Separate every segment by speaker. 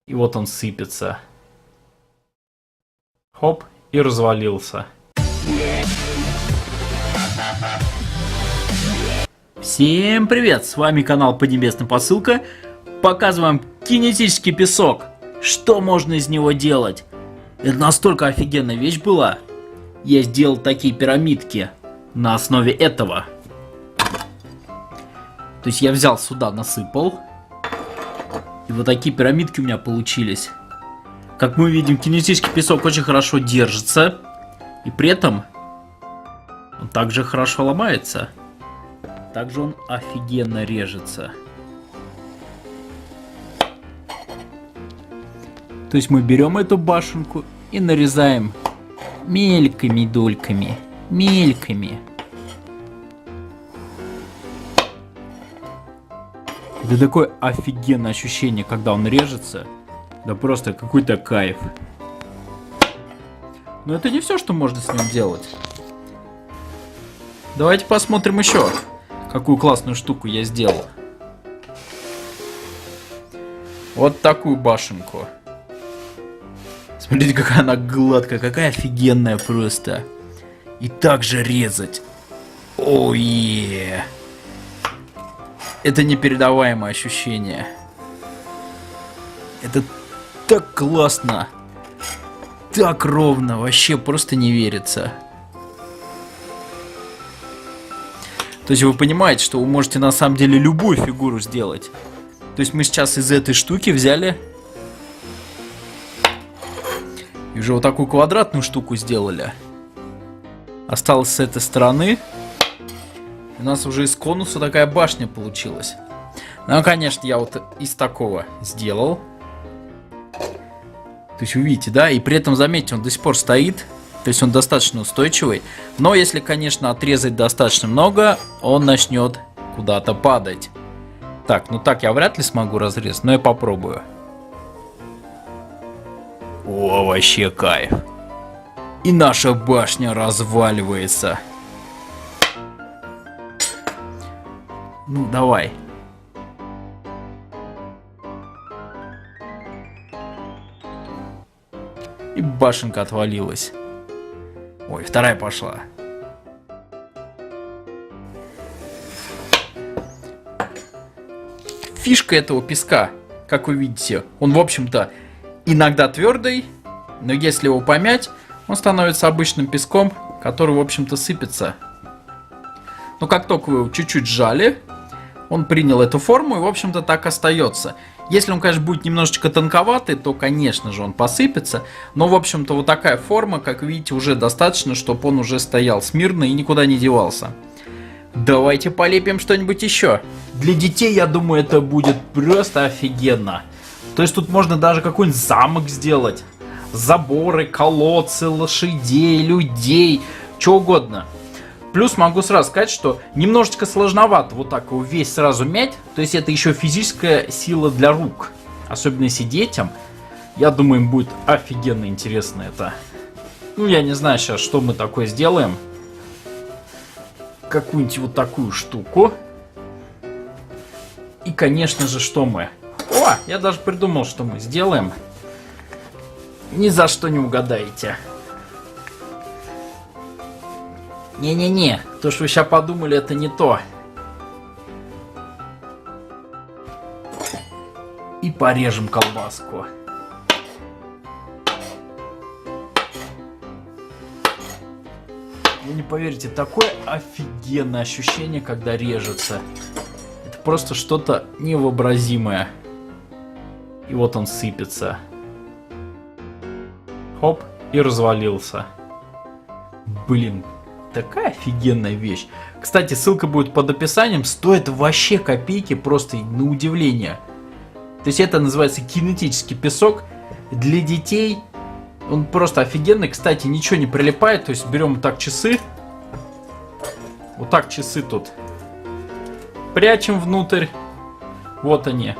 Speaker 1: И вот он сыпется. Хоп, и развалился. Всем привет! С вами канал Поднебесная Посылка. Показываем кинетический песок. Что можно из него делать? Это настолько офигенная вещь была. Я сделал такие пирамидки на основе этого. То есть я взял сюда, насыпал. И вот такие пирамидки у меня получились. Как мы видим, кинетический песок очень хорошо держится. И при этом он также хорошо ломается. Также он офигенно режется. То есть мы берем эту башенку и нарезаем мелкими дольками. Мелкими. Это такое офигенное ощущение, когда он режется. Да просто какой-то кайф. Но это не все, что можно с ним делать. Давайте посмотрим еще, какую классную штуку я сделал. Вот такую башенку. Смотрите, какая она гладкая, какая офигенная просто. И также резать. Ой-е. Это непередаваемое ощущение. Это так классно. Так ровно. Вообще просто не верится. То есть вы понимаете, что вы можете на самом деле любую фигуру сделать. То есть мы сейчас из этой штуки взяли и уже вот такую квадратную штуку сделали. Осталось с этой стороны. У нас уже из конуса такая башня получилась. Ну, конечно, я вот из такого сделал. То есть вы видите, да? И при этом, заметьте, он до сих пор стоит. То есть он достаточно устойчивый. Но если, конечно, отрезать достаточно много, он начнет куда-то падать. Так, ну так я вряд ли смогу разрезать, но я попробую. О, вообще кайф. И наша башня разваливается. Ну, давай. И башенка отвалилась. Ой, вторая пошла. Фишка этого песка, как вы видите, он, в общем-то, иногда твердый, но если его помять, он становится обычным песком, который, в общем-то, сыпется. Но как только вы его чуть-чуть сжали, он принял эту форму и, в общем-то, так остается. Если он, конечно, будет немножечко тонковатый, то, конечно же, он посыпется. Но, в общем-то, вот такая форма, как видите, уже достаточно, чтобы он уже стоял смирно и никуда не девался. Давайте полепим что-нибудь еще. Для детей, я думаю, это будет просто офигенно. То есть тут можно даже какой-нибудь замок сделать. Заборы, колодцы, лошадей, людей, что угодно. Плюс могу сразу сказать, что немножечко сложновато вот так его весь сразу мять. То есть это еще физическая сила для рук. Особенно если детям. Я думаю, им будет офигенно интересно это. Ну, я не знаю сейчас, что мы такое сделаем. Какую-нибудь вот такую штуку. И, конечно же, что мы... О, я даже придумал, что мы сделаем. Ни за что не угадаете. Не-не-не, то, что вы сейчас подумали, это не то. И порежем колбаску. Вы не поверите, такое офигенное ощущение, когда режется. Это просто что-то невообразимое. И вот он сыпется. Хоп, и развалился. Блин. Такая офигенная вещь. Кстати, ссылка будет под описанием. Стоит вообще копейки, просто на удивление. То есть это называется кинетический песок. Для детей он просто офигенный. Кстати, ничего не прилипает. То есть берем вот так часы. Вот так часы тут. Прячем внутрь. Вот они.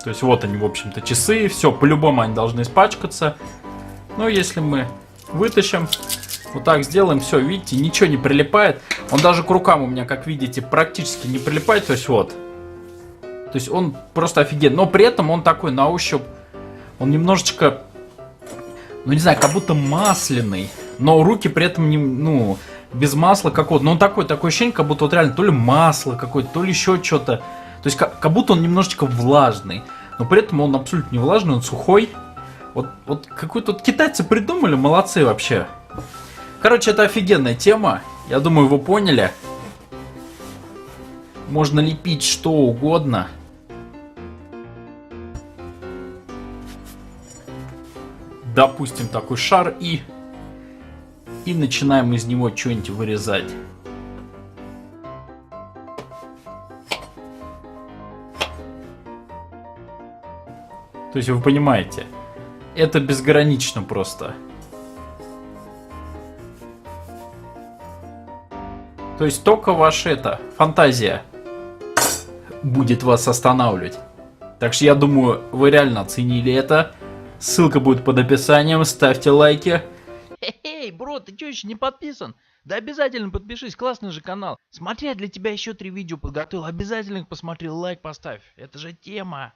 Speaker 1: То есть вот они, в общем-то, часы. Все, по-любому они должны испачкаться. Но если мы... вытащим, вот так сделаем, все, видите, ничего не прилипает. Он даже к рукам у меня, как видите, практически не прилипает, то есть вот. То есть он просто офигенный. Но при этом он такой на ощупь, он немножечко, ну не знаю, как будто масляный. Но руки при этом, не, ну, без масла какого-то. Но он такое ощущение, как будто вот реально то ли масло какое-то, то ли еще что-то. То есть как будто он немножечко влажный. Но при этом он абсолютно не влажный, он сухой. Вот какой-то вот китайцы придумали, молодцы вообще. Короче, это офигенная тема. Я думаю, вы поняли. Можно лепить что угодно. Допустим, такой шар и начинаем из него что-нибудь вырезать. То есть вы понимаете, это безгранично просто. То есть только ваша фантазия будет вас останавливать. Так что я думаю, вы реально оценили это. Ссылка будет под описанием, ставьте лайки.
Speaker 2: Эй, бро, ты чё еще не подписан? Да обязательно подпишись, классный же канал. Смотри, я для тебя еще 3 видео подготовил, обязательно их посмотри, лайк поставь. Это же тема.